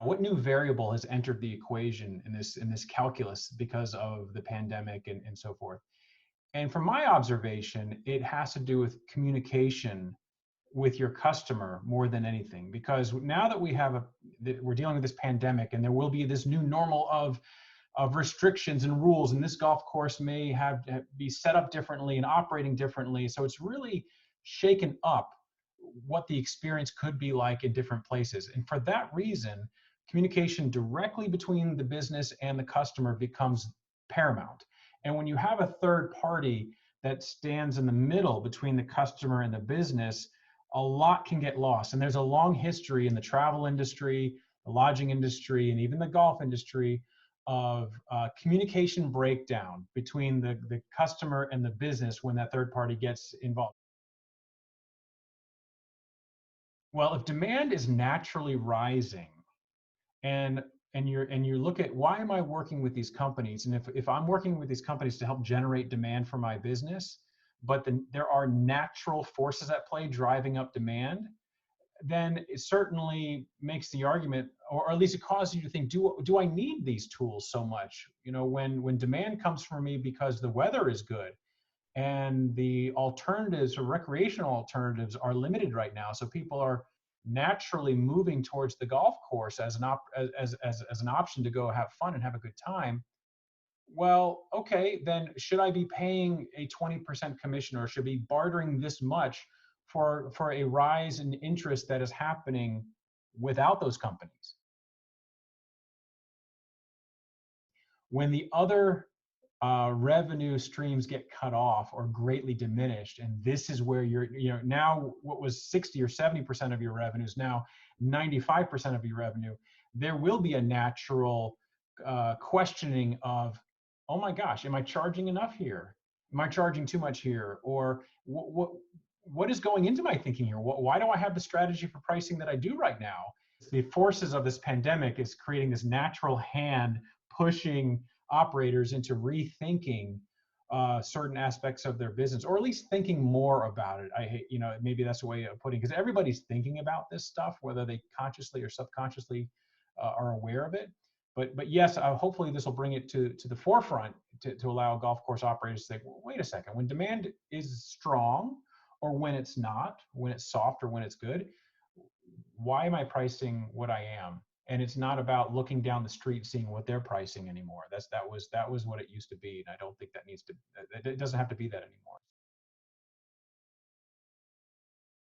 What new variable has entered the equation in this calculus because of the pandemic and so forth? And from my observation, it has to do with communication with your customer more than anything. Because now that we're dealing with this pandemic, and there will be this new normal of restrictions and rules, and this golf course may be set up differently and operating differently. So it's really shaken up what the experience could be like in different places. And for that reason, communication directly between the business and the customer becomes paramount. And when you have a third party that stands in the middle between the customer and the business, a lot can get lost. And there's a long history in the travel industry, the lodging industry, and even the golf industry of communication breakdown between the customer and the business when that third party gets involved. Well, if demand is naturally rising, and you look at, why am I working with these companies? And if I'm working with these companies to help generate demand for my business, but there are natural forces at play driving up demand, then it certainly makes the argument, or at least it causes you to think, do I need these tools so much? When demand comes for me because the weather is good and the alternatives or recreational alternatives are limited right now, so people are naturally moving towards the golf course as an option to go have fun and have a good time. Well, okay, then should I be paying a 20% commission, or should I be bartering this much for a rise in interest that is happening without those companies? When the other revenue streams get cut off or greatly diminished, and this is where now what was 60 or 70% of your revenues, now 95% of your revenue, there will be a natural questioning of, oh my gosh, am I charging enough here? Am I charging too much here? Or what is going into my thinking here? Why do I have the strategy for pricing that I do right now? The forces of this pandemic is creating this natural hand pushing operators into rethinking certain aspects of their business, or at least thinking more about it. I hate, maybe that's a way of putting, because everybody's thinking about this stuff, whether they consciously or subconsciously are aware of it. But yes, hopefully this will bring it to the forefront to allow golf course operators to say, well, wait a second, when demand is strong, or when it's not, when it's soft or when it's good, why am I pricing what I am? And it's not about looking down the street seeing what they're pricing anymore. That was what it used to be, and I don't think that needs to. It doesn't have to be that anymore.